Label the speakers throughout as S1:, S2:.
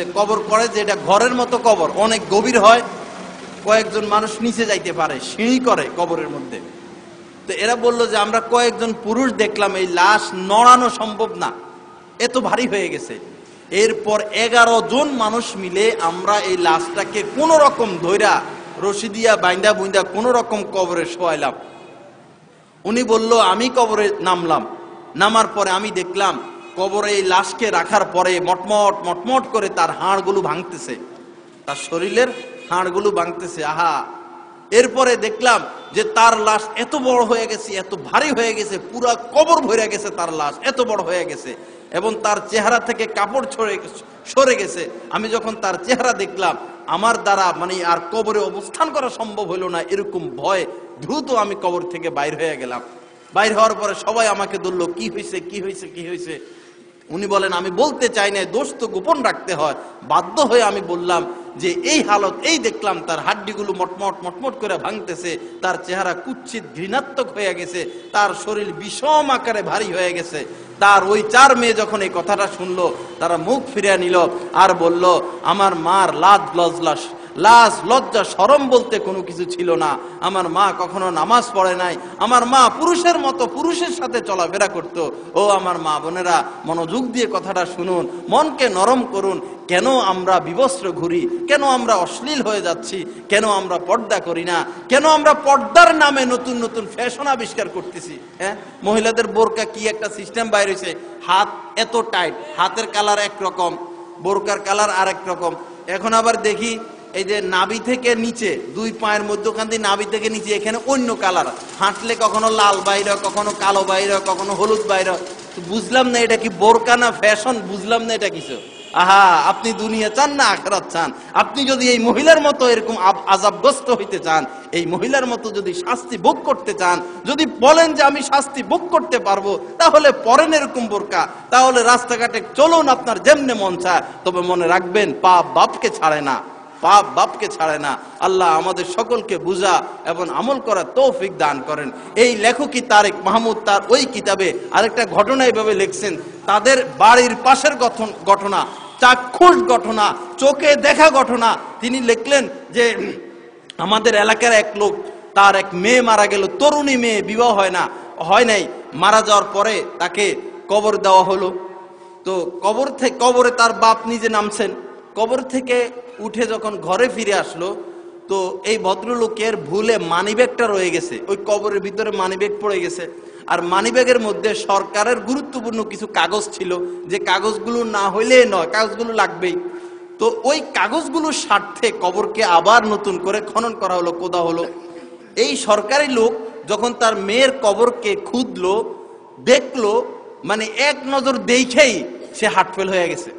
S1: যে কবর করে যে এটা ঘরের মতো কবর, অনেক গভীর হয়, কয়েকজন মানুষ নিচে যাইতে পারে, সিঁড়ি করে কবরের মধ্যে। তো এরা বলল যে আমরা কয়েকজন পুরুষ দেখলাম, এই লাশ নড়ানো সম্ভব না, এত ভারী হয়ে গেছে। এরপর 11 জন মানুষ মিলে আমরা এই লাশটাকে কোন রকম ধইরা রশি দিয়া বাইন্দা বুইন্দা কোন রকম কবরে শোয়াইলাম। উনি বলল আমি কবরে নামলাম, নামার পরে আমি দেখলাম কবরে এই লাশকে রাখার পরে মটমট মটমট করে তার হাড়গুলো ভাঙতেছে, তার শরীরের হাড়গুলো ভাঙতেছে। আহা, এরপরে দেখলাম যে তার লাশ এত বড় হয়ে গেছে, এত ভারী হয়ে গেছে, পুরা কবর ভরে গেছে, তার লাশ এত বড় হয়ে গেছে এবং তার চেহারা থেকে কাপড় সরে গেছে। আমি যখন তার চেহারা দেখলাম, আমার দ্বারা মানে আর কবরে অবস্থান করা সম্ভব হলো না, এরকম ভয় দ্রুত আমি কবর থেকে বাইর হয়ে গেলাম। বাইর হওয়ার পরে সবাই আমাকে ধরলো, কি হয়েছে কি হয়েছে কি হয়েছে। উনি বলেন আমি বলতে চাই না, দোষ তো গোপন রাখতে হয়। বাধ্য হয়ে আমি বললাম যে এই হালত, এই দেখলাম তার হাড্ডিগুলো মটমট মটমট করে ভাঙতেছে, তার চেহারা কুৎসিত ঘৃণাত্মক হয়ে গেছে, তার শরীর বিষম আকারে ভারী হয়ে গেছে। তার ওই 4 মেয়ে যখন এই কথাটা শুনলো, তারা মুখ ফিরিয়ে নিল আর বলল আমার মার লাজ লজ্জা শরম বলতে কোনো কিছু ছিল না। আমার মা কখনো নামাজ পড়ে নাই, আমার মা পুরুষের মতো পুরুষের সাথে চলাফেরা করত। ও আমার মা বোনেরা, মনোযোগ দিয়ে কথাটা শুনুন, মনকে নরম করুন। কেন আমরা বিবস্ত্র ঘুরি, কেন আমরা অশ্লীল হয়ে যাচ্ছি, কেন আমরা পর্দা করি না, কেন আমরা পর্দার নামে নতুন নতুন ফ্যাশন আবিষ্কার করতেছি। হ্যাঁ, মহিলাদের বোরকা কি একটা সিস্টেম বাইর হয়েছে, হাত এত টাইট, হাতের কালার একরকম, বোরকার কালার আরেক রকম। এখন আবার দেখি এই যে নাভি থেকে নিচে, 2 পায়ের মধ্যখান দিয়ে নাভি থেকে নিচে এখানে অন্য কালার, হাঁটলে কখনো লাল বাইরে, কখনো কালো বাইরে, কখনো হলুদ বাইরে। তো বুঝলাম না এটা কি বোরকা না ফ্যাশন, বুঝলাম না এটা কিছু। আহা, আপনি দুনিয়া চান না আখিরাত চান? আপনি যদি এই মহিলার মতো এরকম আযাবগ্রস্ত হইতে চান, এই মহিলার মতো যদি শাস্তি ভোগ করতে চান, যদি বলেন যে আমি শাস্তি ভোগ করতে পারবো, তাহলে পরেন এরকম বোরকা, তাহলে রাস্তাঘাটে চলুন আপনার যেমনে মন চায়। তবে মনে রাখবেন, পাপ বাপকে ছাড়ে না, পাপ বাপকে ছাড়ে না। আল্লাহ আমাদের সকলকে বুঝা এবং আমল করার তৌফিক দান করেন। এই লেখকই তারেক মাহমুদ তার ওই কিতাবে আরেকটা ঘটনা এইভাবে লিখছেন, তাদের বাড়ির পাশের ঘটনা, চাক্ষুষ ঘটনা, চোখে দেখা ঘটনা। তিনি লিখলেন যে আমাদের এলাকার এক লোক, তার এক মেয়ে মারা গেল, তরুণী মেয়ে, বিবাহ হয় নাই। মারা যাওয়ার পরে তাকে কবর দেওয়া হলো। তো কবরে তার বাপ নিজে নামছেন। কবর থেকে উঠে যখন ঘরে ফিরে আসলো, তো এই ভদ্রলোকের ভুলে মানিব্যাগটা রয়ে গেছে, ওই কবরের ভিতরে মানিব্যাগ পড়ে গেছে। আর মানিব্যাগের মধ্যে সরকারের গুরুত্বপূর্ণ কিছু কাগজ ছিল, যে কাগজগুলো না হইলে নয়, কাগজগুলো লাগবেই। তো ওই কাগজগুলোর স্বার্থে কবরকে আবার নতুন করে খনন করা হলো, খোদা হলো। এই সরকারি লোক যখন তার মেয়ের কবরকে খুঁজলো, দেখলো, মানে এক নজর দেখেই সে হার্টফেল হয়ে গেছে।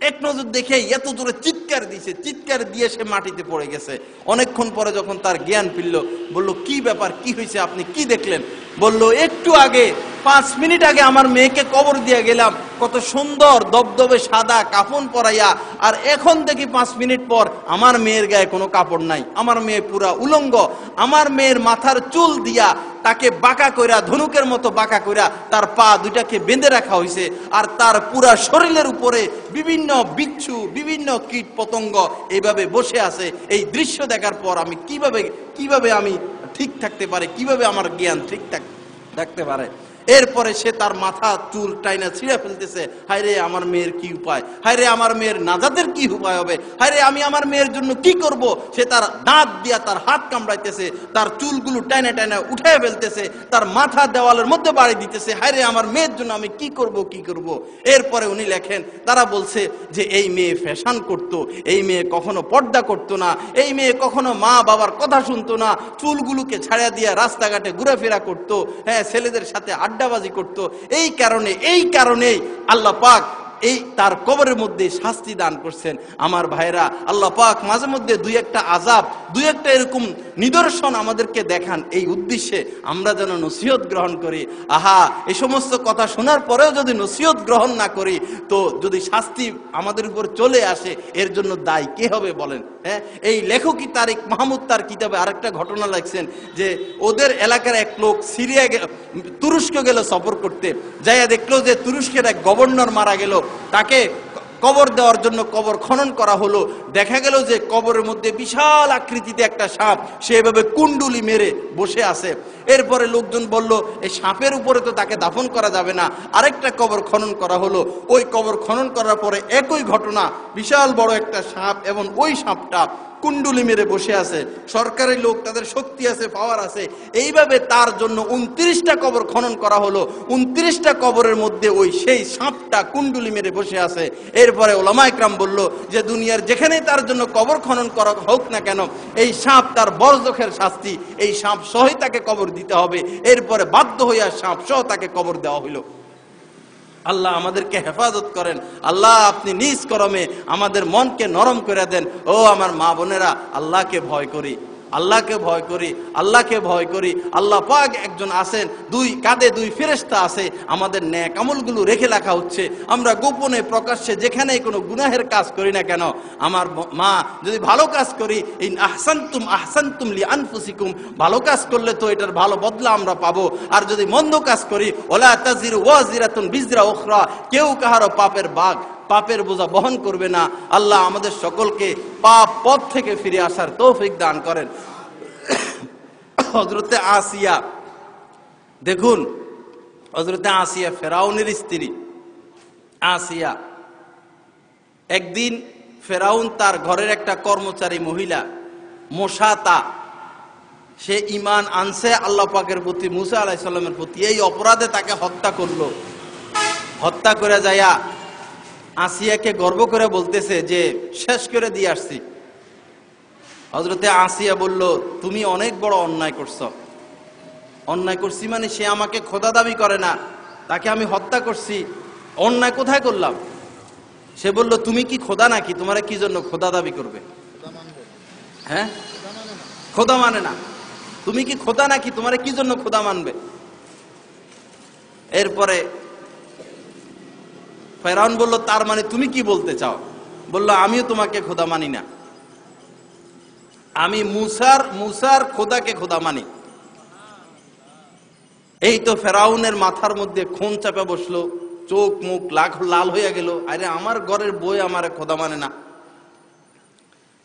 S1: এক নজর দেখে এত জোরে চিৎকার দিয়েছে, চিৎকার দিয়ে সে মাটিতে পড়ে গেছে। অনেকক্ষণ পরে যখন তার জ্ঞান ফিরল, বলল কি ব্যাপার, কি হয়েছে, আপনি কি দেখলেন? বলল একটু আগে 5 মিনিট আগে আমার মেয়েকে কবর দিয়ে গেলাম, কত সুন্দর দবদবে সাদা কাফন পরাইয়া, আর এখন দেখি 5 মিনিট পর আমার মেয়ের গায়ে কোনো কাপড় নাই, আমার মেয়ে পুরা উলঙ্গ। আমার মেয়ের মাথার চুল দিয়া তাকে বাঁকা কইরা, ধনুকের মতো বাঁকা কইরা তার পা দুইটাকে বেঁধে রাখা হয়েছে, আর তার পুরা শরীরের উপরে বিভিন্ন বিচ্ছু, বিভিন্ন কীট পতঙ্গ এইভাবে বসে আছে। এই দৃশ্য দেখার পর আমি কিভাবে আমি ঠিক থাকতে পারে, কিভাবে আমার জ্ঞান ঠিক থাকতে পারে? এরপরে সে তার মাথা চুল টাইনা ছিঁড়ে ফেলতেছে, হায় রে আমার মেয়ের কি উপায়, হায় রে আমার মেয়ের নাজাতের কি উপায় হবে, হায় রে আমি আমার মেয়ের জন্য কি করব। সে তার দাঁত দিয়া তার হাত কামড়াইতেছে, তার চুলগুলো টাইনা টাইনা উঠে ফেলতেছে, তার মাথা দেওয়ালের মধ্যে বাড়ি দিতেছে, হায় রে আমার মেয়ের জন্য আমি কি করব কি করব। এরপরে উনি লেখেন, তারা বলছে যে এই মেয়ে ফ্যাশন করত, এই মেয়ে কখনো পর্দা করতো না, এই মেয়ে কখনো মা বাবার কথা শুনতো না, চুলগুলোকে ছাড়িয়া দিয়া রাস্তাঘাটে ঘুরাফেরা করতো, হ্যাঁ, ছেলেদের সাথে আড্ডাবাজি করতো। এই কারণেই আল্লাহ পাক এই তার কবরের মধ্যে শাস্তি দান করছেন। আমার ভাইরা, আল্লাহ পাক মাঝে মধ্যে 2-1টা আযাব, 2-1টা এরকম নিদর্শন আমাদেরকে দেখান, এই উদ্দেশ্যে আমরা যেন নসিহত গ্রহণ করি। আহা, এই সমস্ত কথা শোনার পরেও যদি নসিহত গ্রহণ না করি, তো যদি শাস্তি আমাদের উপর চলে আসে, এর জন্য দায়ী কে হবে বলেন? হ্যাঁ, এই লেখকই তারেক মাহমুদ তার কিতাবে আরেকটা ঘটনা লিখছেন যে ওদের এলাকার এক লোক তুরস্ক গেল সফর করতে, যাইয়া দেখলো যে তুরস্কের এক গভর্নর মারা গেল। তাকে কবর দেওয়ার জন্য কবর খনন করা হলো। দেখা গেল যে কবরের মধ্যে বিশাল আকৃতিতে একটা সাপ সেভাবে কুণ্ডুলি মেরে বসে আছে। এরপরে লোকজন বলল এই সাপের উপরে তো তাকে দাফন করা যাবে না, আরেকটা কবর খনন করা হলো। ওই কবর খনন করার পরে একই ঘটনা, বিশাল বড় একটা সাপ এবং ওই সাপটা কুণ্ডুলি মেরে বসে আছে। সরকারি লোক, তাদের শক্তি আছে, পাওয়ার আছে। এইভাবে তার জন্য 29টা কবর খনন করা হলো। 29টা কবরের মধ্যে ওই সেই সাপটা কুণ্ডুলি মেরে বসে আছে। এরপরে ওলামা ইকরাম বলল যে দুনিয়ার যেখানেই তার জন্য কবর খনন করা হোক না কেন, এই সাপ তার বরজখের শাস্তি, এই সাপ সহই তাকে কবর দিতে হবে। এরপরে বাধ্য হইয়া সাপ সহ তাকে কবর দেওয়া হইল। আল্লাহ আমাদেরকে হেফাজত করেন। আল্লাহ আপনি নিজ করমে আমাদের মনকে নরম করে দেন। ও আমার মা বোনেরা, আল্লাহকে ভয় করি, আল্লাহকে ভয় করি, আল্লাহকে ভয় করি। আল্লাহ পাক একজন আছেন, কাঁধে দুই ফেরেশতা আছে। আমাদের নেক আমলগুলো রেখে রাখা হচ্ছে। আমরা গোপনে প্রকাশ্যে যেখানেই কোনো গুনাহের কাজ করি না কেন, আমার মা, যদি ভালো কাজ করি, ইন আহসানতুম আহসানতুম লিআনফুসিকুম, ভালো কাজ করলে তো এটার ভালো বদলা আমরা পাবো। আর যদি মন্দ কাজ করি, ওয়ালা তাজিরু ওয়াজিরাতুন বিজরা উখরা, কেউ কাহারো পাপের বোঝা বহন করবে না। আল্লাহ আমাদের সকলকে পাপ পথ থেকে ফিরে আসার তৌফিক দান করেন। হযরতে আসিয়া, দেখুন হযরতে আসিয়া ফেরাউনের স্ত্রী আসিয়া। একদিন ফেরাউন তার ঘরের একটা কর্মচারী মহিলা মোসাতা, সে ঈমান আনছে আল্লাহ পাকের প্রতি, মুসা আলাইহিস সালামের প্রতি, এই অপরাধে তাকে হত্যা করলো। হত্যা করে যাইয়া আসিয়াকে গর্ব করে বলতেছে যে শেষ করে দিয়ে আসছি। হযরতে আসিয়া বলল, তুমি অনেক বড় অন্যায় করছো। অন্যায় করছি মানে সে আমাকে খোদা দাবি করে না, তাকে আমি হত্যা করছি। অন্যায় কোথায় করলাম? সে বলল, তুমি কি খোদা নাকি? তোমার কি জন্য খোদা দাবি করবে? হ্যাঁ, খোদা মানে না। তুমি কি খোদা নাকি? তোমার কি জন্য খোদা মানবে? এরপরে ফেরাউন বলল, তার মানে তুমি কি বলতে চাও? বলল, আমিও তোমাকে খোদা মানি না, আমি মুসার খোদাকে খোদা মানি। এই তো ফেরাউনের মাথার মধ্যে খুন চাপা বসলো, চোখ মুখ লাল হয়ে গেল। আরে আমার ঘরের বই আমার খোদা মানে না।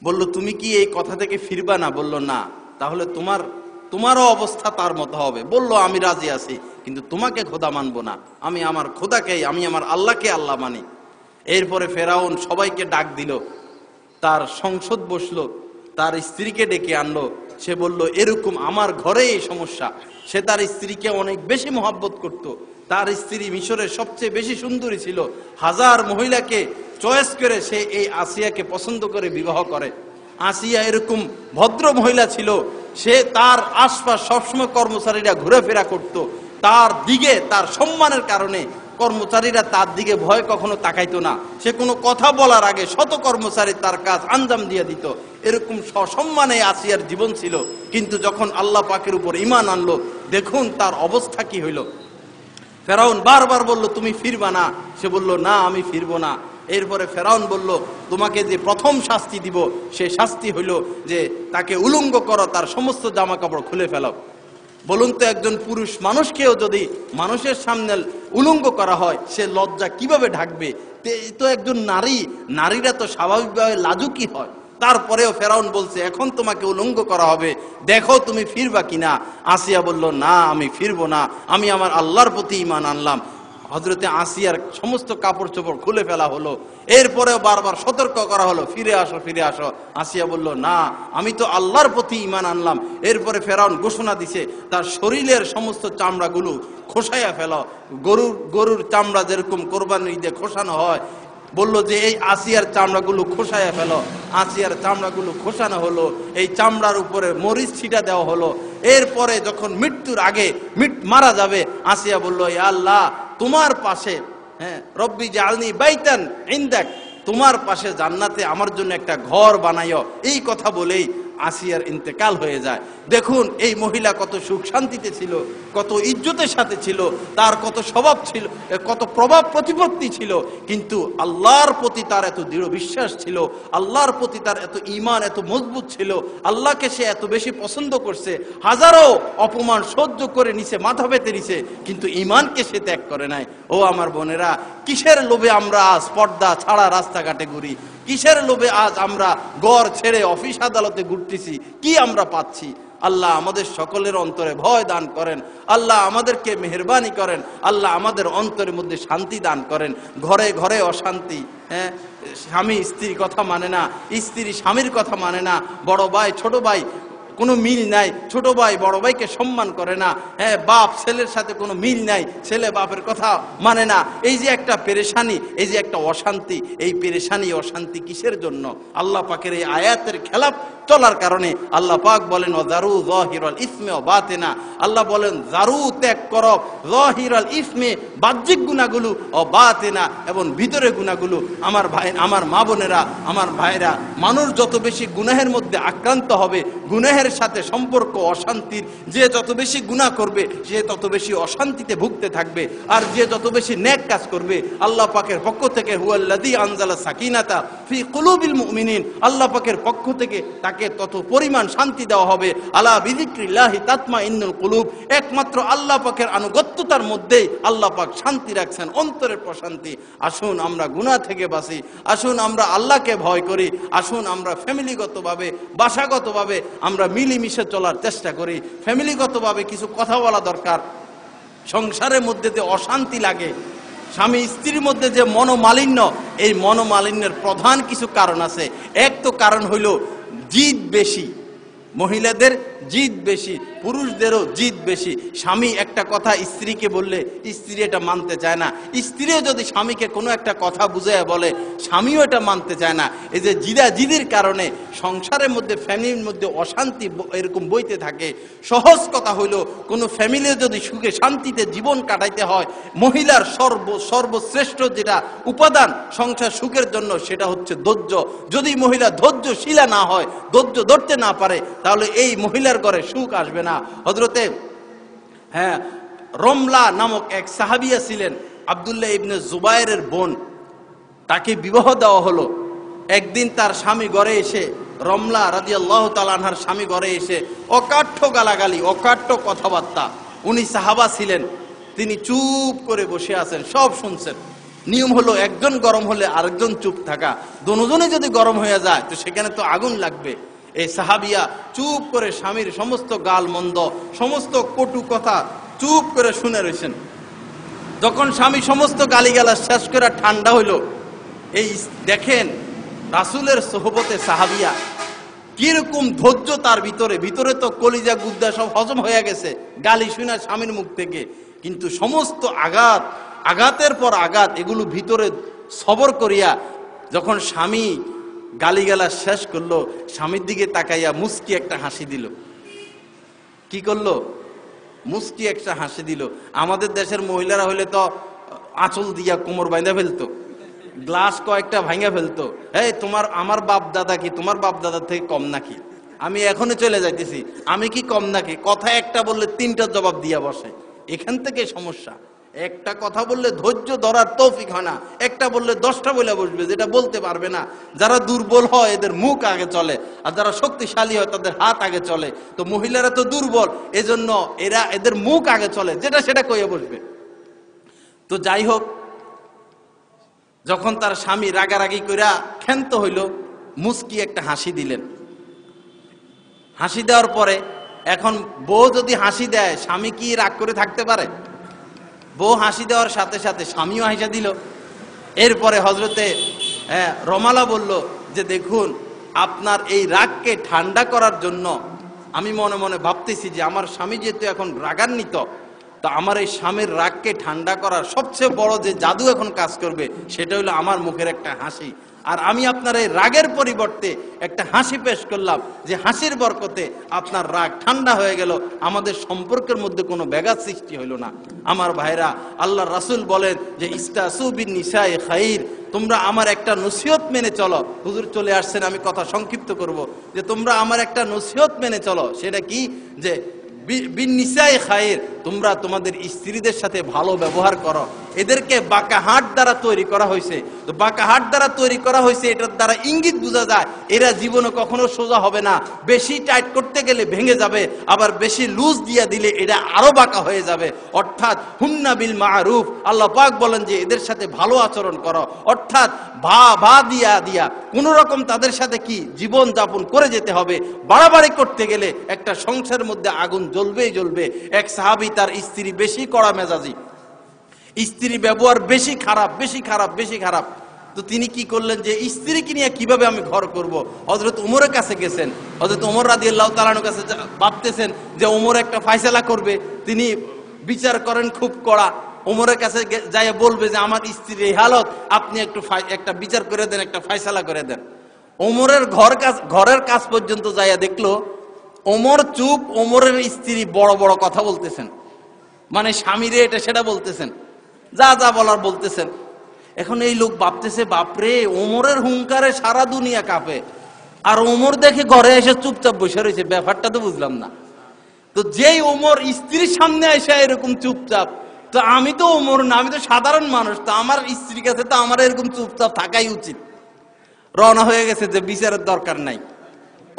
S1: বলল, তুমি কি এই কথা থেকে ফিরবা না? বলল, না। তাহলে তোমারও অবস্থা তার মতো হবে। বলল, আমি রাজি আছি, কিন্তু তোমাকে খোদা মানবো না। আমি আমার খোদাকেই, আমি আমার আল্লাহকে আল্লাহ মানি। এরপরে ফেরাউন সবাইকে ডাক দিল, তার সংসদ বসলো, তার স্ত্রীকে ডেকে আনলো। সে বলল, এরকম আমার ঘরে এই সমস্যা। সে তার স্ত্রীকে অনেক বেশি মহব্বত করত। তার স্ত্রী মিশরের সবচেয়ে বেশি সুন্দরী ছিল। 1000 মহিলাকে চয়েস করে সে এই আসিয়াকে পছন্দ করে বিবাহ করে। আসিয়া এরকম ভদ্র মহিলা ছিল। সে তার আশপাশ সবসময় কর্মচারীরা ঘুরেফেরা করত। তার দিকে, তার সম্মানের কারণে কর্মচারীরা তার দিকে ভয় কখনো তাকাইতো না। সে কোনো কথা বলার আগে শত কর্মচারী তার কাজ আঞ্জাম দিয়ে দিত। এরকম সসম্মানে আসিয়ার জীবন ছিল। কিন্তু যখন আল্লাহ পাকের উপর ঈমান আনলো, দেখুন তার অবস্থা কি হইল। ফেরাউন বারবার বলল, তুমি ফিরবা না? সে বলল, না, আমি ফিরবো না। এরপরে ফেরাউন বলল, তোমাকে যে প্রথম শাস্তি দিব, সে শাস্তি হইল যে তাকে উলঙ্গ করো, তার সমস্ত জামা কাপড় খুলে ফেলাও। বলুন তো, একজন পুরুষ মানুষকেও যদি মানুষের সামনে উলঙ্গ করা হয়, সে লজ্জা কিভাবে ঢাকবে? তো একজন নারীরা তো স্বাভাবিকভাবে লাজুকি হয়। তারপরেও ফেরাউন বলছে, এখন তোমাকে উলঙ্গ করা হবে, দেখো তুমি ফিরবা কিনা। আসিয়া বলল, না, আমি ফিরবো না, আমি আমার আল্লাহর প্রতি ঈমান আনলাম। হযরতে আসিয়ার সমস্ত কাপড় চোপড় খুলে ফেলা হলো। এরপরেও বারবার সতর্ক করা হলো, ফিরে আসো, ফিরে আসো। আসিয়া বলল, না, আমি তো আল্লাহর প্রতি ঈমান আনলাম। এরপরে ফেরাউন ঘোষণা দিছে, তার শরীরের সমস্ত চামড়াগুলো খোসাইয়া ফেল। গরুর চামড়া যেরকম কোরবানির ঈদে খোসানো হয়, বলল যে এই আসিয়ার চামড়াগুলো খোসাইয়া ফেল। আসিয়ার চামড়াগুলো খোসানো হলো, এই চামড়ার উপরে মরিচ ছিটা দেওয়া হলো। এরপরে যখন মৃত্যুর আগে মারা যাবে, আসিয়া বলল, ইয়া আল্লাহ, তোমার পাশে, রব্বি জাআলনি বাইতান ইনদাক, তোমার পাশে জান্নাতে আমার জন্য একটা ঘর বানাইও। এই কথা বলেই আসিয়ার ইন্তেকাল হয়ে যায়। দেখুন এই মহিলা কত সুখ শান্তিতে ছিল, কত ইজ্জতের সাথে ছিল, তার কত স্বভাব ছিল, কত প্রভাব প্রতিপত্তি ছিল, কিন্তু আল্লাহর প্রতি তার এত দৃঢ় বিশ্বাস ছিল, আল্লাহর প্রতি তার এত ঈমান এত মজবুত ছিল, আল্লাহকে সে এত বেশি পছন্দ করছে। হাজারো অপমান সহ্য করে নিছে, মাথা পেতে নিছে, কিন্তু ঈমানকে সে ত্যাগ করে নাই। ও আমার বোনেরা, কিসের লোভে আমরা আজ পর্দা ছাড়া রাস্তাঘাটে ঘুরি? কিসের লোভে আজ আমরা ঘর ছেড়ে অফিস আদালতে ঘুরতেছি? কি আমরা পাচ্ছি? আল্লাহ আমাদের সকলের অন্তরে ভয় দান করেন। আল্লাহ আমাদেরকে মেহেরবানি করেন। আল্লাহ আমাদের অন্তরের মধ্যে শান্তি দান করেন। ঘরে ঘরে অশান্তি, স্বামী স্ত্রীর কথা মানে না, স্ত্রী স্বামীর কথা মানে না, বড় ভাই ছোট ভাই কোনো মিল নাই, ছোট ভাই বড় ভাইকে সম্মান করে না, বাপ ছেলের সাথে কোনো মিল নাই, ছেলে বাপের কথা মানে না। এই যে একটা পেরেশানি, এই যে একটা অশান্তি, এই পেরেশানি অশান্তি কিসের জন্য? আল্লাহ পাকের এই আয়াতের খেলাফ চলার কারণে আল্লাহ পাক বলেন ওয়াজারু যাহিরাল ইসমে ওয়া বাতিনা। আল্লাহ বলেন জারু, ত্যাগ করো, যাহিরাল ইসমে, বাহ্যিক গুনাহগুলো, ও বাতিনা, এবং ভিতরে গুনাহগুলো। আমার ভাই, আমার মা বোনেরা, আমার ভাইরা, মানুষ যত বেশি গুনাহের মধ্যে আক্রান্ত হবে, গুনাহের সাথে সম্পর্ক অশান্তির, যে যত বেশি গুনাহ করবে সে তত বেশি অশান্তিতে ভুগতে থাকবে। আর যে যত বেশি নেক কাজ করবে, আল্লাহ পাকের পক্ষ থেকে হুয়াল্লাযী আনজালা সাকিনাতা ফি কুলুবিল মুমিনিন, আল্লাহ পাকের পক্ষ থেকে তাকে তত পরিমাণ শান্তি দেওয়া হবে। আলা বিযিক্রিল্লাহি তাতমাইন্নুল কুলুব, একমাত্র আল্লাহ পাকের আনুগত্যতার মধ্যেই আল্লাহ পাক শান্তি রাখছেন, অন্তরের প্রশান্তি। আসুন আমরা গুনাহ থেকে বাঁচি, আসুন আমরা আল্লাহকে ভয় করি, আসুন আমরা ফ্যামিলিগতভাবে, বাসাগতভাবে আমরা মিলেমিশে চলার চেষ্টা করি। ফ্যামিলিগতভাবে কিছু কথা বলা দরকার। সংসারের মধ্যে যে অশান্তি লাগে, স্বামী স্ত্রীর মধ্যে যে মনোমালিন্য, এই মনোমালিন্যের প্রধান কিছু কারণ আছে। এক তো কারণ হইল জিদ বেশি, মহিলাদের জিদ বেশি, পুরুষদেরও জিদ বেশি। স্বামী একটা কথা স্ত্রীকে বললে স্ত্রী এটা মানতে চায় না, স্ত্রীও যদি স্বামীকে কোনো একটা কথা বুঝাইয়া বলে স্বামীও এটা মানতে চায় না। এই যে জিদাজিদির কারণে সংসারের মধ্যে, ফ্যামিলির মধ্যে অশান্তি এরকম বইতে থাকে। সহজ কথা হইল, কোনো ফ্যামিলি যদি সুখে শান্তিতে জীবন কাটাইতে হয়, মহিলার সর্বশ্রেষ্ঠ যেটা উপাদান সংসার সুখের জন্য, সেটা হচ্ছে ধৈর্য। যদি মহিলা ধৈর্যশীলা না হয়, ধৈর্য ধরতে না পারে, তাহলে এই মহিলার ঘরে সুখ আসবে না। হযরতে রমলা নামক এক সাহাবিয়া ছিলেন, আব্দুল্লাহ ইবনে জুবায়েরের বোন, তাকে বিবাহ দেওয়া হলো। একদিন তার স্বামী ঘরে এসে, রমলা রাদিয়াল্লাহু তাআলা আনহার স্বামী ঘরে এসে অকাঠ্য গালাগালি, অকাঠ্য কথাবার্তা। উনি সাহাবা ছিলেন, তিনি চুপ করে বসে আছেন, সব শুনছেন। নিয়ম হলো একজন গরম হলে আরেকজন চুপ থাকা, দুজনে যদি গরম হয়ে যায় তো সেখানে তো আগুন লাগবে। এই সাহাবিয়া চুপ করে স্বামীর সমস্ত গাল মন্দ, সমস্ত কটু কথা চুপ করে শুনে রয়েছেন। যখন স্বামী সমস্ত গালিগালাজ শেষ করে ঠান্ডা হইল, এই দেখেন রাসূলের সোহবতে সাহাবিয়া কিরকম ধৈর্য তার ভিতরে, ভিতরে তো কলিজা গুদ্দা সব হজম হয়ে গেছে গালি শুনে স্বামীর মুখ থেকে, কিন্তু সমস্ত আঘাতের পর আঘাত এগুলো ভিতরে সবর করিয়া যখন স্বামী গালিগালাজ শেষ করলো, স্বামীর দিকে তাকাইয়া মুস্কি একটা হাসি দিল। কি করলো? মুস্কি একটা হাসি দিল। আমাদের দেশের মহিলারা হইলে তো আঁচল দিয়া কোমর বাইন্ধা ফেলতো, গ্লাস কয়েকটা ভাঙা ফেলতো। এই তোমার, আমার বাপ দাদা কি তোমার বাপ দাদার থেকে কম নাকি? আমি এখনো চলে যাইতেছি, আমি কি কম নাকি? কথা একটা বললে তিনটা জবাব দিয়া বসে। এখান থেকে সমস্যা। একটা কথা বললে ধৈর্য ধরার তৌফিক হয় না, একটা বললে 10টা বলে বসবে, যেটা বলতে পারবে না। যারা দুর্বল হয় এদের মুখ আগে চলে, আর যারা শক্তিশালী হয় তাদের হাত আগে চলে। তো মহিলারা তো দুর্বল, এজন্য এদের মুখ আগে চলে, যেটা সেটা কইয়া বসবে। তো যাই হোক, যখন তার স্বামী রাগারাগি কইরা ক্ষান্ত হইল, মুস্কি একটা হাসি দিলেন। হাসি দেওয়ার পরে এখন বউ যদি হাসি দেয়, স্বামী কি রাগ করে থাকতে পারে? বউ হাসি দেওয়ার সাথে সাথে স্বামীও হাসি দিল। এরপরে হযরতে রমালা বলল যে দেখুন, আপনার এই রাগকে ঠান্ডা করার জন্য আমি মনে মনে ভাবতেছি যে আমার স্বামী যেহেতু এখন রাগান্বিত, তো আমার এই স্বামীর রাগকে ঠান্ডা করার সবচেয়ে বড় যে জাদু এখন কাজ করবে, সেটা হলো আমার মুখের একটা হাসি। আর আমি আপনার এই রাগের পরিবর্তে একটা হাসি পেশ করলাম, যে হাসির বরকতে আপনার রাগ ঠান্ডা হয়ে গেল, আমাদের সম্পর্কের মধ্যে কোনো ব্যাঘাত সৃষ্টি হইল না। আমার ভাইরা, আল্লাহর রাসূল বলেন যে ইস্তাসু বিন নিসায়ে খাইর, তোমরা আমার একটা নসিহত মেনে চলো। হুজুর চলে আসছেন, আমি কথা সংক্ষিপ্ত করব, যে তোমরা আমার একটা নসিহত মেনে চলো। সেটা কি? যে বিন নিসায়ে খাইর, তোমরা তোমাদের স্ত্রীদের সাথে ভালো ব্যবহার করো। এদেরকে বাঁকা হাট দ্বারা তৈরি করা হয়েছে। তো বাঁকা হাট দ্বারা তৈরি করা হয়েছে, এটার দ্বারা ইঙ্গিত বোঝা যায় এরা জীবনে কখনো সোজা হবে না। বেশি টাইট করতে গেলে ভেঙে যাবে, আবার বেশি লুজ দিয়া দিলে এটা আরো বাঁকা হয়ে যাবে। অর্থাৎ হুন্না বিল মারুফ, আল্লাহ পাক বলেন যে এদের সাথে ভালো আচরণ করো, অর্থাৎ ভা দিয়া কোন রকম তাদের সাথে কি জীবন যাপন করে যেতে হবে। বাড়াবাড়ি করতে গেলে একটা সংসারের মধ্যে আগুন জ্বলবেই জ্বলবে। এক সাহাবী, তার স্ত্রী বেশি কড়া মেজাজি, স্ত্রী ব্যবহার বেশি খারাপ। তো তিনি কি করলেন যে স্ত্রীকে নিয়ে কিভাবে আমি ঘর করব। হযরত ওমরের কাছে গেছেন। হযরত ওমর রাদিয়াল্লাহু তাআলার কাছে ভাবতেছেন যে ওমর একটা ফয়সালা করবে, তিনি বিচার করেন খুব কড়া। ওমরের কাছে যাই বলবে যে আমার স্ত্রীর এই হালত, আপনি একটা বিচার করে দেন, একটা ফয়সালা করে দেন। ওমরের ঘরের কাজ পর্যন্ত যাইয়া দেখলো ওমর চুপ, ওমরের স্ত্রী বড় বড় কথা বলতেছেন, মানে স্বামীরে এটা সেটা বলতেছেন, যা যা বলার বলতেছেন। এখন এই লোক ভাবতেছে, বাপরে, ওমরের হুঙ্কারে সারা দুনিয়া কাঁপে, আর ওমর দেখে ঘরে এসে চুপচাপ বসে রয়েছে, ব্যাপারটা তো বুঝলাম না। তো যেই ওমর স্ত্রীর সামনে এসে এরকম চুপচাপ, তো আমি তো ওমর না, আমি তো সাধারণ মানুষ, তো আমার স্ত্রীর কাছে তো আমার এরকম চুপচাপ থাকাই উচিত। রওনা হয়ে গেছে যে বিচারের দরকার নাই।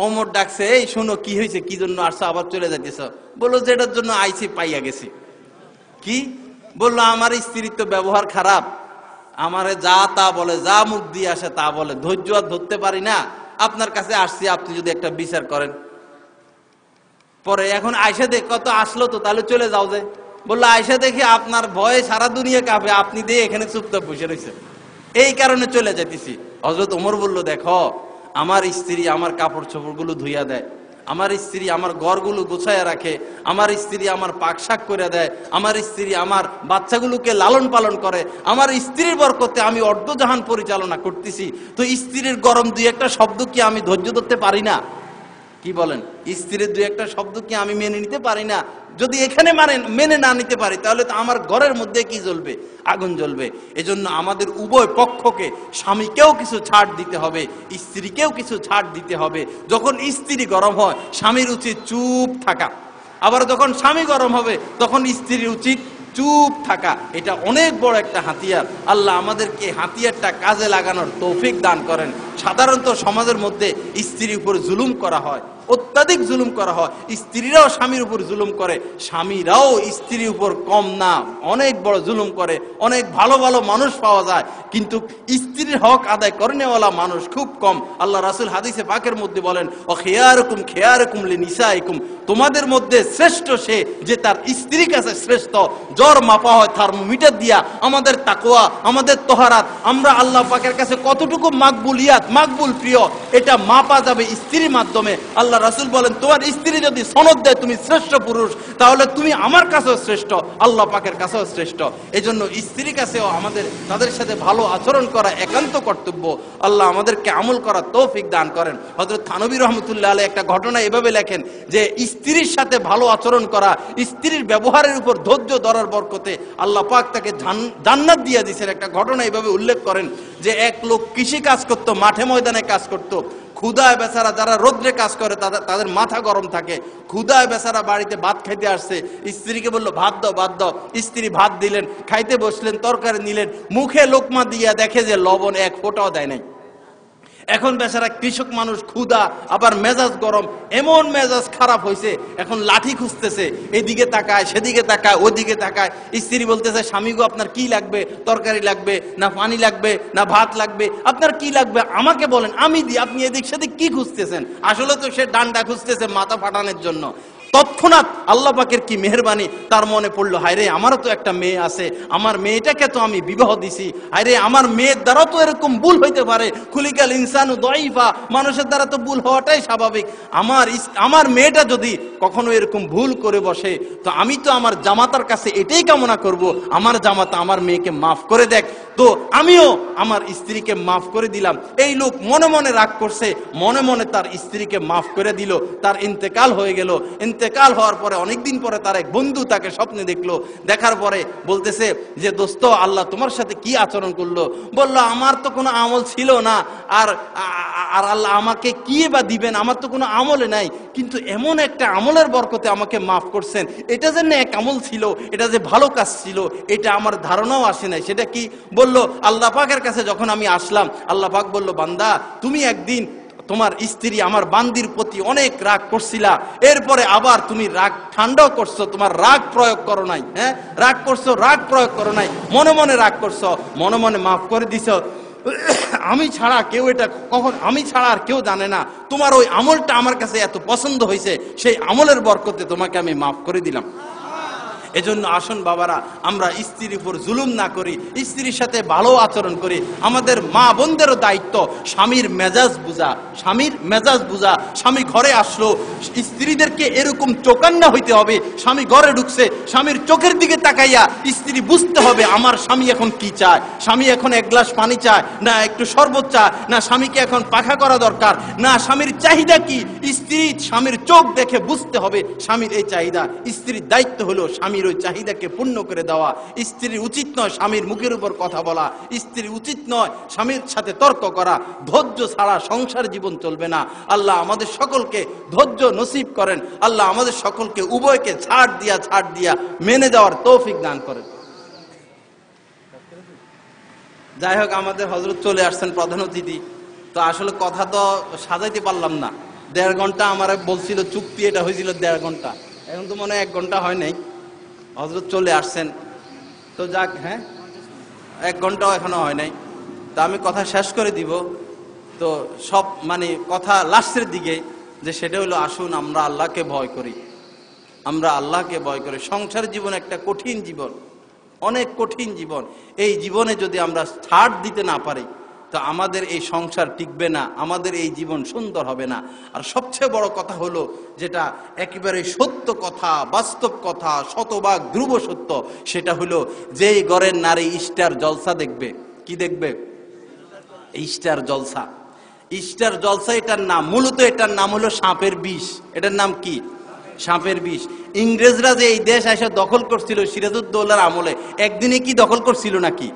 S1: ওমর ডাকছে, এই শোনো, কি হয়েছে, কি জন্য আসছো, আবার চলে যাইতেছ? বললো যেটার জন্য আইছি পাইয়া গেছি। কি বললো? আমার স্ত্রীর তো ব্যবহার খারাপ, আমারে যা তা বলে, যা মুখ দিয়ে আসে তা বলে, ধৈর্য আর ধরতে পারি না, আপনার কাছে আসছি, আপনি যদি একটা বিচার করেন। পরে এখন আয়সা দেখ কত আসলো, তো তাহলে চলে যাও। যে বললো, আয়সা দেখি আপনার ভয়ে সারা দুনিয়া কাঁপে, আপনি দিয়ে এখানে চুপচাপ বসে রয়েছে, এই কারণে চলে যেতেছি। হযরত ওমর বলল, দেখো, আমার স্ত্রী আমার কাপড় চোপড় গুলো ধুইয়া দেয়, আমার স্ত্রী আমার ঘরগুলো গোছায়া রাখে, আমার স্ত্রী আমার পাক শাক করে দেয়, আমার স্ত্রী আমার বাচ্চাগুলোকে লালন পালন করে, আমার স্ত্রীর বরকতে আমি অর্ধজাহান পরিচালনা করতেছি। তো স্ত্রীর গরম দুই একটা শব্দ কি আমি ধৈর্য ধরতে পারি না? কি বলেন? স্ত্রীর দুই একটা শব্দ কি আমি মেনে নিতে পারি না? যদি এখানে মেনে না নিতে পারি, তাহলে তো আমার ঘরের মধ্যে কি জ্বলবে? আগুন জ্বলবে। এজন্য আমাদের উভয় পক্ষকে, স্বামীকেও কিছু ছাড় দিতে হবে, স্ত্রীকেও কিছু ছাড় দিতে হবে। যখন স্ত্রী গরম হয়, স্বামীর উচিত চুপ থাকা, আবার যখন স্বামী গরম হবে, তখন স্ত্রীর উচিত চুপ থাকা। এটা অনেক বড় একটা হাতিয়ার। আল্লাহ আমাদেরকে হাতিয়ারটা কাজে লাগানোর তৌফিক দান করেন। সাধারণত সমাজের মধ্যে স্ত্রীর উপর জুলুম করা হয়, অত্যাধিক জুলুম করা হয়। স্ত্রীরাও স্বামীর উপর জুলুম করে, স্বামীরাও স্ত্রীর উপর কম না, অনেক বড় জুলুম করে। অনেক ভালো ভালো মানুষ পাওয়া যায়, কিন্তু স্ত্রীর হক আদায় করেনেওয়ালা মানুষ খুব কম। আল্লাহ রাসূল হাদিসে পাকের মধ্যে বলেন, ও খিয়ারুকুম লিনিসাইকুম, তোমাদের মধ্যে শ্রেষ্ঠ সে যে তার স্ত্রীর কাছে শ্রেষ্ঠ। জ্বর মাপা হয় থার্মোমিটার দিয়া। আমাদের তাকওয়া, আমাদের তহারাত, আমরা আল্লাহ পাকের কাছে কতটুকু মাকবুল প্রিয়, এটা মাপা যাবে স্ত্রীর মাধ্যমে। আল্লাহ রাসূল বলেন, তোমার স্ত্রী যদি সনদ দেয় তুমি শ্রেষ্ঠ পুরুষ, তাহলে তুমি আমার কাছেও শ্রেষ্ঠ, আল্লাহ পাকের কাছেও শ্রেষ্ঠ। এজন্য স্ত্রীর কাছেও আমাদের তাদের সাথে ভালো আচরণ করা একান্ত কর্তব্য। আল্লাহ আমাদেরকে আমল করার তৌফিক দান করেন। হযরত থানবী রাহমাতুল্লাহ আলাইহি একটা ঘটনা এভাবে লেখেন যে স্ত্রীর সাথে ভালো আচরণ করা, স্ত্রীর ব্যবহারের উপর ধৈর্য ধরার বরকতে আল্লাহ পাক তাকে জান্নাত দিয়ে দিয়েছেন। একটা ঘটনা এভাবে উল্লেখ করেন যে এক লোক কৃষি কাজ করত, মাঠে ময়দানে কাজ করত। ক্ষুধায় বেচারা, যারা রোদ্রে কাজ করে তাদের মাথা গরম থাকে। ক্ষুধায় বেচারা বাড়িতে ভাত খাইতে আসছে, স্ত্রীকে বললো ভাত দাও। স্ত্রী ভাত দিলেন, খাইতে বসলেন, তরকারি নিলেন, মুখে লোকমা দিয়া দেখে যে লবণ এক ফোঁটাও দেয় নাই। এখন বেচারা কৃষক মানুষ, ক্ষুধা, আবার মেজাজ গরম, এমন মেজাজ খারাপ হয়েছে, এখন লাঠি খুঁজতেছে, এদিকে তাকায়, সেদিকে তাকায়, ওদিকে তাকায়। স্ত্রী বলতেছে, স্বামী গো, আপনার কি লাগবে? তরকারি লাগবে না পানি লাগবে না ভাত লাগবে? আপনার কি লাগবে আমাকে বলেন, আমি দিই। আপনি এদিক সেদিক কি খুঁজতেছেন? আসলে তো সে ডান্ডা খুঁজতেছে মাথা ফাটানোর জন্য। তৎক্ষণাৎ আল্লাহ পাকের কি মেহেরবানি, তার মনে পড়লো, হায় রে, আমারও তো একটা মেয়ে আছে, আমার মেয়েটাকে তো আমি বিবাহ দিছি, হায় রে, আমার মেয়ের দ্বারাও তো এরকম ভুল হইতে পারে। খুলিকাল ইনসানু দাইফা, মানুষের দ্বারা তো ভুল হওয়াটাই স্বাভাবিক। আমার মেয়েটা যদি কখনো এরকম ভুল করে বসে, তো আমি তো আমার জামাতার কাছে এটাই কামনা করব, আমার জামাতা আমার মেয়েকে মাফ করে দেখ। তো আমিও আমার স্ত্রীকে মাফ করে দিলাম। এই লোক মনে মনে রাগ করছে, মনে মনে তার স্ত্রীকে মাফ করে দিল। তার ইন্তেকাল হয়ে গেল। ইন্তেকাল হওয়ার পরে অনেকদিন পরে তার এক বন্ধু তাকে স্বপ্নে দেখলো। দেখার পরে বলতেছে যে দোস্ত, আল্লাহ তোমার সাথে কি আচরণ করলো? বলল, আমার তো কোনো আমল ছিল না, আর আল্লাহ আমাকে কি বা দিবেন, আমার তো কোনো আমলে নাই, কিন্তু এমন একটা আমলের বরকতে আমাকে মাফ করছেন। এটা যে এক আমল ছিল, এটা যে ভালো কাজ ছিল, এটা আমার ধারণাও আসে নাই। সেটা কি? বলল, আল্লাহ পাকের কাছে যখন আমি আসলাম, আল্লাহ পাক বলল, বান্দা তুমি একদিন তোমার স্ত্রী আমার বান্দির প্রতি অনেক রাগ করছিলা, এরপরে আবার তুমি রাগ ঠান্ডাও করছো, তোমার রাগ প্রয়োগ করো নাই। হ্যাঁ, রাগ করছো, রাগ প্রয়োগ করো নাই, মনে মনে রাগ করছো, মনে মনে মাফ করে দিছো। আমি ছাড়া কেউ এটা কখন, আমি ছাড়া আর কেউ জানে না। তোমার ওই আমলটা আমার কাছে এত পছন্দ হয়েছে, সেই আমলের বরকতে তোমাকে আমি মাফ করে দিলাম। এজন্য আসুন বাবারা, আমরা স্ত্রীর উপর জুলুম না করি, স্ত্রীর সাথে ভালো আচরণ করি। আমাদের মা বোনদেরও দায়িত্ব স্বামীর মেজাজ বুঝা, স্বামীর মেজাজ বুঝা। স্বামী ঘরে আসলো, স্ত্রীদেরকে এরকম চোকান্না হইতে হবে। স্বামী ঘরে ঢুকছে, স্বামীর চোখের দিকে তাকাইয়া স্ত্রী বুঝতে হবে আমার স্বামী এখন কি চায়। স্বামী এখন এক গ্লাস পানি চায়, না একটু শরবত চায়, না স্বামীকে এখন পাখা করা দরকার, না স্বামীর চাহিদা কি। স্ত্রী স্বামীর চোখ দেখে বুঝতে হবে স্বামীর এই চাহিদা। স্ত্রীর দায়িত্ব হলো স্বামীর ওই চাহিদাকে পূর্ণ করে দেওয়া। স্ত্রীর উচিত নয় স্বামীর মুখের উপর কথা বলা, স্ত্রীর উচিত নয় স্বামীর সাথে তর্ক করা। ধৈর্য ছাড়া সংসার জীবন চলবে না। আল্লাহ আমাদের সকলকে ধৈর্য নসিব করেন। আল্লাহ আমাদের সকলকে উভয়কে ছাড় দিয়া মেনে যাওয়ার তৌফিক দান করেন। যাই হোক, আমাদের হযরত চলে আসছেন প্রধান অতিথি। তো আসলে কথা তো সাজাইতে পারলাম না। 1.5 ঘন্টা আমার বলছিল চুক্তি, এটা হয়েছিল 1.5 ঘন্টা, এখন তো মনে হয় 1 ঘন্টা হয় নাই। হযরত চলে আসছেন, তো যাক, হ্যাঁ 1 ঘন্টাও এখনো হয় নাই। তা আমি কথা শেষ করে দিব। তো সব মানে কথা লাস্টের দিকে, যে সেটা হলো আসুন আমরা আল্লাহকে ভয় করি, আমরা আল্লাহকে ভয় করি। সংসার জীবন একটা কঠিন জীবন, অনেক কঠিন জীবন। এই জীবনে যদি আমরা ছাড় দিতে না পারি, তো আমাদের এই সংসার টিকবে না, আমাদের এই জীবন সুন্দর হবে না। আর সবচেয়ে বড় কথা হলো, যেটা একেবারে সত্য কথা, বাস্তব কথা, শতভাগ ধ্রুব সত্য, সেটা হলো যেই ঘরের নারী স্টার জলসা দেখবে। কি দেখবে? স্টার জলসা। স্টার জলসা এটার নাম, মূলত এটার নাম হলো সাপের বিষ। এটার নাম কি? সাপের বিষ। ইংরেজরা যে এই দেশ এসে দখল করছিল সিরাজউদ্দৌলার আমলে, একদিনে কি দখল করছিল নাকি?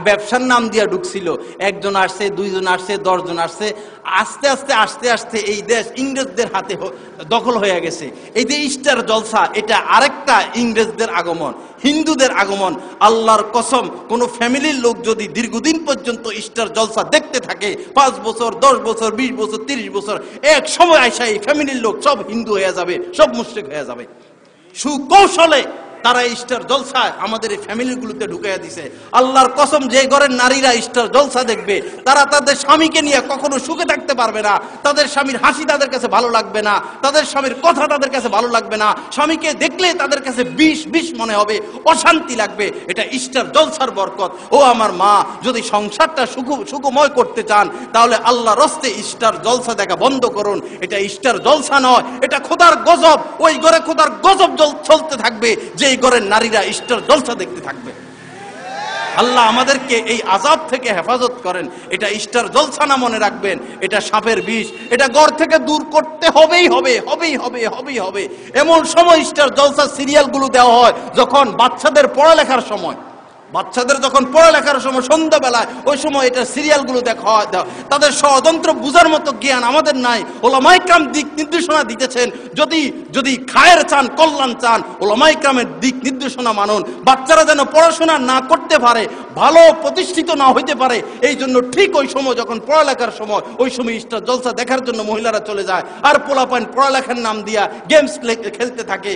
S1: ব্যবসার নাম দিয়া ঢুকছিল। 1 জন আসছে, 2 জন আসছে, 10 জন আসছে, আস্তে আস্তে আস্তে আস্তে এই দেশ ইংরেজদের হাতে দখল হয়ে গেছে। এই যে স্টার জলসা, এটা আরেকটা ইংরেজদের আগমন, হিন্দুদের আগমন। আল্লাহর কসম, কোন ফ্যামিলির লোক যদি দীর্ঘদিন পর্যন্ত স্টার জলসা দেখতে থাকে, 5 বছর, 10 বছর, 20 বছর, 30 বছর, এক সময় আইসা এই ফ্যামিলির লোক সব হিন্দু হয়ে যাবে, সব মুশরিক হয়ে যাবে। সুকৌশলে তারা স্টার জলসায় আমাদের এই ফ্যামিলিগুলোতে ঢুকাইয়া দিছে। আল্লাহর কসম, যে ঘরের নারীরা স্টার জলসা দেখবে, তারা তাদের স্বামীকে নিয়ে কখনো সুখে থাকতে পারবে না। তাদের স্বামীর হাসি তাদের কাছে ভালো লাগবে না, তাদের স্বামীর কথা তাদের কাছে ভালো লাগবে না। স্বামীকে দেখলে তাদের কাছে বিষ বিষ মনে হবে, অশান্তি লাগবে। এটা স্টার জলসার বরকত। ও আমার মা, যদি সংসারটা সুখময় করতে চান, তাহলে আল্লাহর রাস্তে স্টার জলসা দেখা বন্ধ করুন। এটা স্টার জলসা নয়, এটা খোদার গজব। ওই ঘরে খোদার গজব চলতে থাকবে, যে ঘরের নারীরা স্টার জলসা দেখতে থাকবে। আল্লাহ আমাদেরকে এই আযাব থেকে হেফাজত করেন। এটা স্টার জলসা না, মনে রাখবেন, এটা সাপের বিষ। এটা ঘর থেকে দূর করতে হবেই হবে। এমন সময় স্টার জলসা সিরিয়ালগুলো দেওয়া হয় যখন বাচ্চাদের পড়ালেখার সময়, বাচ্চাদের যখন পড়ালেখার সময়, সন্ধ্যাবেলায়, ওই সময় এটা সিরিয়ালগুলো দেখা হয়। তাদের ষড়যন্ত্র বুঝার মতো জ্ঞান আমাদের নাই। ওলামায়ে কেরাম দিক নির্দেশনা দিতেছেন, যদি খায়ের চান, কল্যাণ চান, ওলামায়ে কেরামের দিক নির্দেশনা মানুন। বাচ্চারা যেন পড়াশোনা না করতে পারে, ভালো প্রতিষ্ঠিত না হইতে পারে, এই জন্য ঠিক ওই সময় যখন পড়ালেখার সময়, ওই সময় স্টার জলসা দেখার জন্য মহিলারা চলে যায়। আর পোলাপান পড়ালেখার নাম দিয়া গেমস খেলতে থাকে,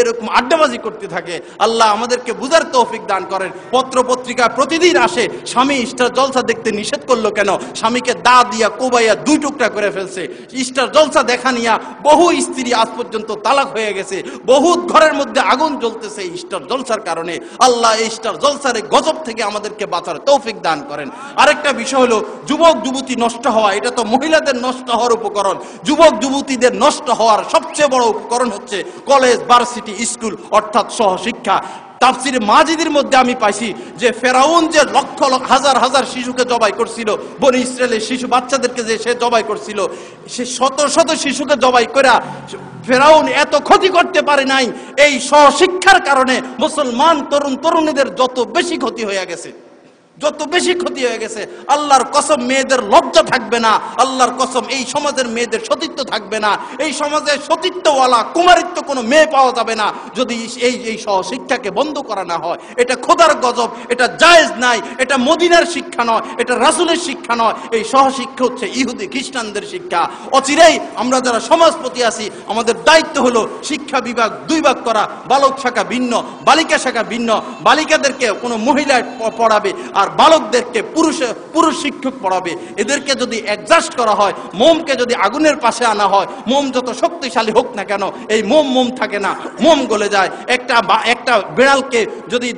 S1: এরকম আড্ডাবাজি করতে থাকে। আল্লাহ আমাদেরকে বুঝার তৌফিক দান করেন। পত্র পত্রিকা প্রতিদিন আসে, স্বামী স্টার জলসা দেখতে নিষেধ করলো কেন? স্বামীকে দা দিয়া কোবাইয়া 2 টুকরা করে ফেলছে। স্টার জলসা দেখা নিয়া বহু স্ত্রী আজ পর্যন্ত তালাক হয়ে গেছে, বহু ঘরের মধ্যে আগুন জ্বলতেছে স্টার জলসার কারণে। আল্লাহ এই স্টার জলসার গজব থেকে আমাদেরকে বাঁচার তৌফিক দান করেন। আরেকটা বিষয় হলো যুবক যুবতী নষ্ট হওয়া। এটা তো মহিলাদের নষ্ট হওয়ার উপকরণ। যুবক যুবতীদের নষ্ট হওয়ার সবচেয়ে বড় উপকরণ হচ্ছে কলেজ, ভার্সিটি, স্কুল, অর্থাৎ সহশিক্ষা। তাফসিরে মাজিদের মধ্যে আমি পাইছি যে ফেরাউন যে লক্ষ লক্ষ হাজার হাজার শিশুকে জবাই করছিল, বনি ইসরায়েলের শিশু বাচ্চাদেরকে যে সে জবাই করছিল, সে শত শত শিশুকে জবাই করে ফেরাউন এত ক্ষতি করতে পারে নাই। এই সহশিক্ষার কারণে মুসলমান তরুণ তরুণীদের যত বেশি ক্ষতি হয়ে গেছে, যত বেশি ক্ষতি হয়ে গেছে। আল্লাহর কসম মেয়েদের লজ্জা থাকবে না, আল্লাহর কসম এই সমাজের মেয়েদের সতীত্ব থাকবে না। এই সমাজে সতীত্বওয়ালা কুমারিত্ব কোনো মেয়ে পাওয়া যাবে না যদি এই সহশিক্ষাকে বন্ধ করা না হয়। এটা খোদার গজব, এটা জায়েজ নাই, এটা মদিনার শিক্ষা নয়, এটা রাসূলের শিক্ষা নয়। এই সহশিক্ষা হচ্ছে ইহুদি খ্রিস্টানদের শিক্ষা। অচিরেই আমরা যারা সমাজপতি আছি আমাদের দায়িত্ব হলো শিক্ষা বিভাগ দুই ভাগ করা, বালক শাখা ভিন্ন, বালিকা শাখা ভিন্ন। বালিকাদেরকে কোনো মহিলা পড়াবে আর বালকদেরকে পুরুষ শিক্ষক পড়াবে। এদেরকে যদি অ্যাডজাস্ট করা হয়, মোমকে যদি আগুনের পাশে আনা হয়, মোম যত শক্তিশালী হোক না কেন এই মোম থাকে না, মোম গলে যায়। একটা বিড়ালকে যদি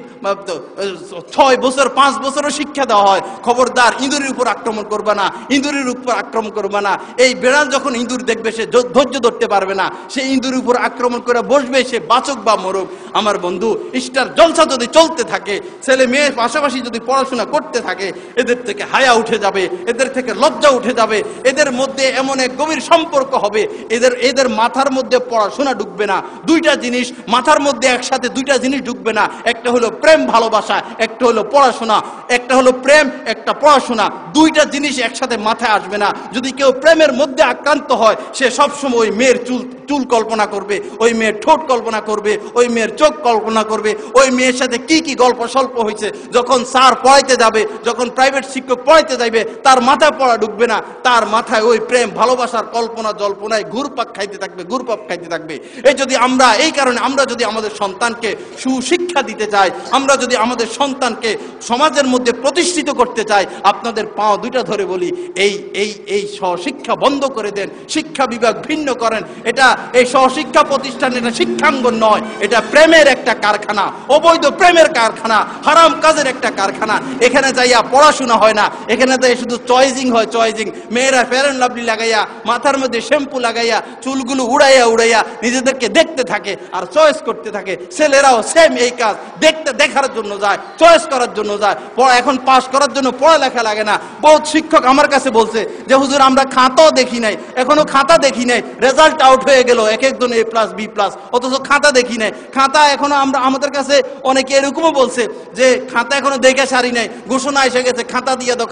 S1: 6 বছর 5 বছরও শিক্ষা দেওয়া হয়, খবরদার ইঁদুরের উপর আক্রমণ করবে না, ইঁদুরের উপর আক্রমণ করবে না। এই বিড়াল যখন ইঁদুর দেখবে সে ধৈর্য ধরতে পারবে না, সে ইঁদুরের উপর আক্রমণ করে বসবে, সে বাচক বা মরুক। আমার বন্ধু, স্টার জলসা যদি চলতে থাকে, ছেলে মেয়ের পাশাপাশি যদি পড়াশোনা করতে থাকে, এদের থেকে হায়া উঠে যাবে, এদের থেকে লজ্জা উঠে যাবে, এদের মধ্যে এমন এক গভীর সম্পর্ক হবে, এদের মাথার মধ্যে পড়াশোনা ঢুকবে না। দুইটা জিনিস মাথার মধ্যে একসাথে, দুইটা জিনিস ঢুকবে না। একটা হলো প্রেম ভালোবাসা, একটা হলো পড়াশোনা। একটা হলো প্রেম, একটা পড়াশোনা, দুইটা জিনিস একসাথে মাথায় আসবে না। যদি কেউ প্রেমের মধ্যে আক্রান্ত হয়, সে সবসময় ওই মেয়ের চুল কল্পনা করবে, ওই মেয়ের ঠোঁট কল্পনা করবে, ওই মেয়ের চোখ কল্পনা করবে, ওই মেয়ের সাথে কি কি গল্প স্বল্প হয়েছে। যখন স্যার পড়াইতে যাবে, যখন প্রাইভেট শিক্ষক পড়াইতে যাবে, তার মাথায় পড়া ঢুকবে না, তার মাথায় ওই প্রেম ভালোবাসার কল্পনা জল্পনায় ঘুরপাক খাইতে থাকবে। এই কারণে আমরা যদি আমাদের সন্তানকে সুশিক্ষা দিতে চাই, আমরা যদি আমাদের সন্তানকে সমাজের মধ্যে প্রতিষ্ঠিত করতে চাই, আপনাদের পা দুইটা ধরে বলি, এই সহশিক্ষা বন্ধ করে দেন, শিক্ষা বিভাগ ভিন্ন করেন। এই সহশিক্ষা প্রতিষ্ঠান এটা শিক্ষাঙ্গন নয়, এটা প্রেমের একটা কারখানা, অবৈধ প্রেমের কারখানা, হারাম কাজের একটা কারখানা। এখানে যাইয়া পড়াশোনা হয় না, এখানে যাই শুধু চয়েজিং হয়, চয়েজিং। মেয়েরা ফেয়ার অ্যান্ড লাভলি লাগাইয়া, মাথার মধ্যে শ্যাম্পু লাগাইয়া, চুলগুলো উড়াইয়া নিজেদেরকে দেখতে থাকে আর চয়েস করতে থাকে। ছেলেরাও সেম এই কাজ, দেখার জন্য যায়, চয়েস করার জন্য যায়। এখন পাস করার জন্য পড়ালেখা লাগে না। বহুত শিক্ষক আমার কাছে বলছে যে হুজুর আমরা খাতাও দেখি নাই, এখনো খাতা দেখি নাই, রেজাল্ট আউট হয়ে গেল, এক একজন A+B+, অথচ খাতা দেখি নাই। খাতা এখনো আমাদের কাছে অনেকে এরকমও বলছে যে খাতা এখনো দেখে সারি নাই, ঘোষণা এসে গেছে খাতা দিয়ে দাও,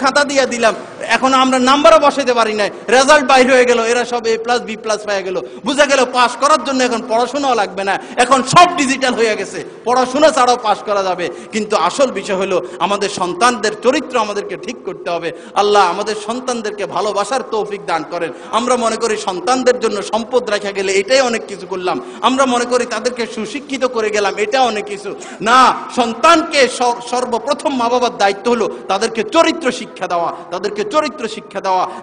S1: খাতা দিয়ে দিলাম, এখন আমরা নাম্বারও বসাইতে পারি নাই, রেজাল্ট বাইর হয়ে গেল, এরা সব A+B+ পেয়ে গেল। বুঝা গেল পাস করার জন্য এখন পড়াশোনাও লাগবে না, এখন সব ডিজিটাল হয়ে গেছে, পড়াশোনা ছাড়াও পাস করা যাবে। কিন্তু আসল বিষয় হলো আমাদের সন্তানদের চরিত্র আমাদেরকে ঠিক করতে হবে। আল্লাহ আমাদের সন্তানদেরকে ভালোবাসার তৌফিক দান করেন। আমরা মনে করি সন্তানদের জন্য সম্পদ রাখা গেলে এটাই অনেক কিছু করলাম, আমরা মনে করি তাদেরকে সুশিক্ষিত করে গেলাম, এটা অনেক কিছু না। সন্তানকে সর্বপ্রথম মা বাবার দায়িত্ব হলো তাদেরকে চরিত্র শিক্ষা দেওয়া,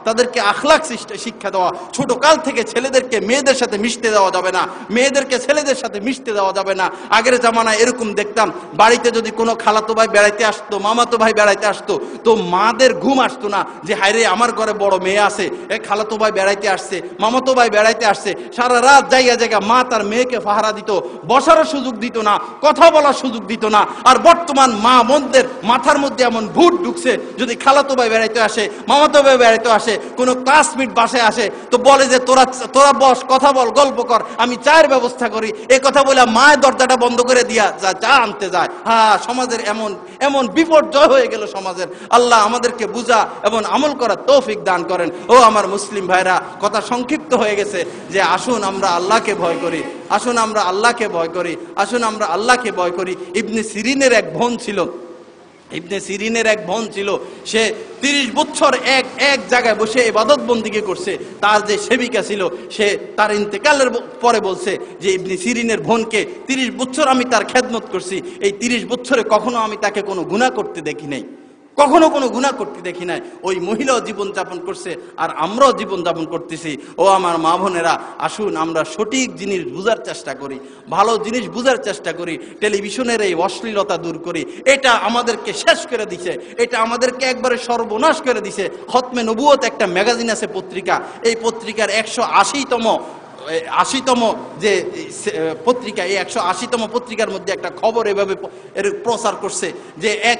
S1: তাদেরকে আখলাক শিক্ষা দেওয়া। ছোট কাল থেকে ছেলেদেরকে মেয়েদের সাথে মিশতে দেওয়া যাবে না, মেয়েদেরকে ছেলেদের সাথে মিশতে দেওয়া যাবে না। আগের জামানায় এরকম দেখতাম, বাড়িতে যদি কোনো খালাতো ভাই বেড়াইতে আসতো, মামাতো ভাই বেড়াইতে আসতো, তো মাদের ঘুম আসতো না যে হায়রে আমার ঘরে বড় মেয়ে আছে, খালাতো ভাই বেড়াইতে আসছে, মামাতো ভাই বেড়াইতে আসছে। সারা রাত জায়গা মা তার মেয়েকে পাহারা দিত, বসারও সুযোগ দিত না, কথা বলার সুযোগ দিত না। আর বর্তমান মা বোনদের মাথার মধ্যে এমন ভূত ঢুকছে, যদি খালাতো ভাই বেড়াইতে আসে, মামাতো ভাই বেড়াইতে আসে, কোনো ক্লাসমেট বাসায় আসে, তো বলে যে তোরা বস, কথা বল, গল্প কর, আমি চায়ের ব্যবস্থা করি। এই কথা বলে মায়ের দরজাটা বন্ধ করে দিয়া চা আনতে যায়। সমাজের এমন বিপর্যয় হয়ে গেল সমাজের। আল্লাহ আমাদেরকে বুঝা এবং আমল করার তৌফিক দান করেন। ও আমার মুসলিম ভাইরা, কথা সংক্ষিপ্ত হয়ে গেছে, যে আসুন আমরা আল্লাহকে ভয় করি, আসুন আমরা আল্লাহকে ভয় করি, আসুন আমরা আল্লাহকে ভয় করি। ইবনে সিরিনের এক বোন ছিল, সে 30 বছর এক জায়গায় বসে ইবাদত বন্দিগি করছে। তার যে সেবিকা ছিল, সে তার ইন্তেকালের পরে বলছে যে ইবনে সিরিনের বোনকে 30 বছর আমি তার খেদমত করছি, এই 30 বছরে কখনো আমি তাকে কোনো গুনাহ করতে দেখি নাই, কখনো কোনো গুনাহ করতে দেখি নাই। ওই মহিলাও জীবনযাপন করছে আর আমরাও জীবনযাপন করতেছি। ও আমার মা বোনেরা, আসুন আমরা সঠিক জিনিস বুঝার চেষ্টা করি, ভালো জিনিস বুঝার চেষ্টা করি, টেলিভিশনের এই অশ্লীলতা দূর করি। এটা আমাদেরকে শেষ করে দিছে, এটা আমাদেরকে একবারে সর্বনাশ করে দিছে। খতমে নবুয়ত একটা ম্যাগাজিন আছে, পত্রিকা, এই পত্রিকার 180তম 80তম যে পত্রিকা, এই 180তম পত্রিকার মধ্যে একটা খবর এভাবে প্রচার করছে যে এক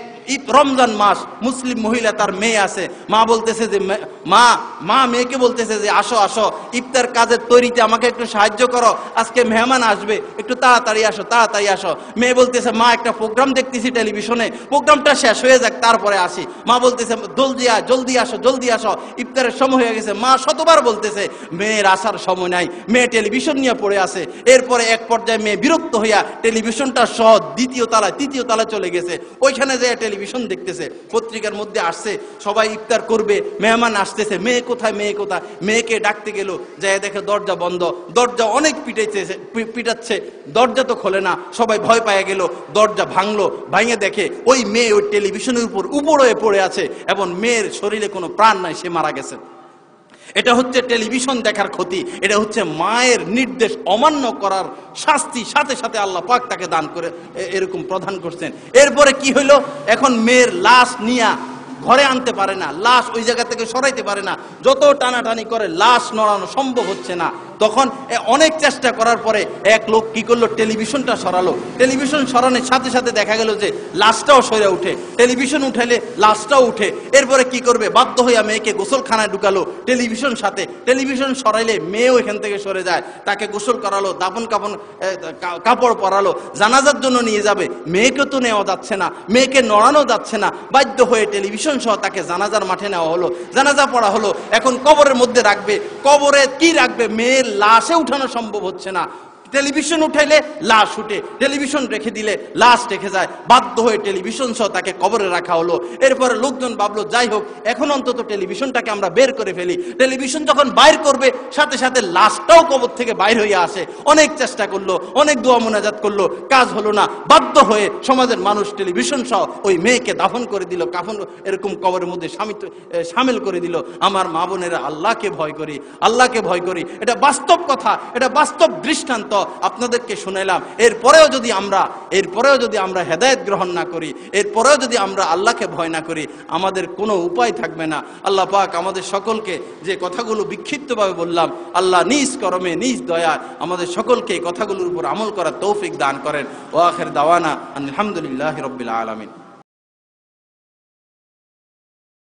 S1: রমজান মাস, মুসলিম মহিলা, তার মেয়ে আছে, মা বলতেছে যে মা মেয়েকে বলতেছে যে আসো আসো, ইফতার কাজের তৈরিতে আমাকে একটু সাহায্য করো, আজকে মেহমান আসবে, একটু তাড়াতাড়ি আসো তাড়াতাড়ি আসো। মেয়ে বলতেছে মা একটা প্রোগ্রাম দেখতেছি টেলিভিশনে, প্রোগ্রামটা শেষ হয়ে যাক তারপরে আসি। মা বলতেছে জলদি আসো জলদি আসো, ইফতারের সময় হয়ে গেছে। মা শতবার বলতেছে, মেয়ের আসার সময় নাই, মেয়ে টেলিভিশন নিয়ে পড়ে আছে। এরপরে এক পর্যায়ে মেয়ে বিরক্ত হইয়া টেলিভিশনটা সহ তৃতীয় তলায় চলে গেছে, ওইখানে যে টেলিভিশন দেখতেছে। পত্রিকার মধ্যে আসছে সবাই ইফতার করবে, মেহমান আসতেছে, মেয়ে কোথায় মেয়েকে ডাকতে গেল, যায় দেখে দরজা বন্ধ, দরজা অনেক পিটাচ্ছে, দরজা তো খোলে না, সবাই ভয় পায় গেল। দরজা ভাঙলো, ভাঙে দেখে ওই মেয়ে ওই টেলিভিশনের উপরে পড়ে আছে এবং মেয়ের শরীরে কোনো প্রাণ নাই, সে মারা গেছে। এটা হচ্ছে টেলিভিশন দেখার ক্ষতি, এটা হচ্ছে মায়ের নির্দেশ অমান্য করার শাস্তি, সাথে সাথে আল্লাহ পাক তাকে দান করে এরকম প্রদান করছেন। এরপরে কি হইল, এখন মেয়ের লাশ নিয়া ঘরে আনতে পারে না, লাশ ওই জায়গা থেকে সরাইতে পারে না, যত টানাটানি করে লাশ নড়ানো সম্ভব হচ্ছে না। তখন অনেক চেষ্টা করার পরে এক লোক কি করলো, টেলিভিশনটা সরালো। টেলিভিশন সরানোর সাথে সাথে দেখা গেল যে লাশটাও সরে উঠে, টেলিভিশন উঠাইলে লাশটাও উঠে। এরপরে কি করবে, বাধ্য হইয়া মেয়েকে গোসলখানায় ঢুকালো টেলিভিশন সাথে। টেলিভিশন সরাইলে মেয়েও এখান থেকে সরে যায়, তাকে গোসল করালো, দাফন কাপড় পরালো, জানাজার জন্য নিয়ে যাবে, মেয়েকে তো নেওয়া যাচ্ছে না, মেয়েকে নড়ানো যাচ্ছে না, বাধ্য হয়ে টেলিভিশন সহ তাকে জানাজার মাঠে নেওয়া হলো, জানাজা পড়া হলো। এখন কবরের মধ্যে রাখবে, কবরে কি রাখবে, মেয়ের লাশে উঠানো সম্ভব হচ্ছে না। টেলিভিশন উঠাইলে লাশ উঠে, টেলিভিশন রেখে দিলে লাশ রেখে যায়, বাধ্য হয়ে টেলিভিশন সহ তাকে কবরে রাখা হলো। এরপরে লোকজন ভাবলো যাই হোক এখন অন্তত টেলিভিশনটাকে আমরা বের করে ফেলি। টেলিভিশন যখন বাইর করবে সাথে সাথে লাশটাও কবর থেকে বাইর হয়ে আসে। অনেক চেষ্টা করলো, অনেক দোয়া মোনাজাত করলো, কাজ হলো না। বাধ্য হয়ে সমাজের মানুষ টেলিভিশন সহ ওই মেয়েকে দাফন করে দিল, কাফন এরকম কবরের মধ্যে সামিল করে দিল। আমার মা বোনেরা, আল্লাহকে ভয় করি, আল্লাহকে ভয় করি। এটা বাস্তব কথা, এটা বাস্তব দৃষ্টান্ত আপনাদেরকে শুনাইলাম। এরপরেও যদি আমরা হেদায়েত গ্রহণ না করি, এরপরেও যদি আমরা আল্লাহকে ভয় না করি, আমাদের কোনো উপায় থাকবে না। আল্লাহ পাক আমাদের সকলকে যে কথাগুলো বিক্ষিপ্তভাবে বললাম, আল্লাহ নিজ করমে নিজ দয়া আমাদের সকলকে এই কথাগুলোর উপর আমল করার তৌফিক দান করেন। ওয়া আখির দাওয়ানা আলহামদুলিল্লাহি রাব্বিল আলামিন।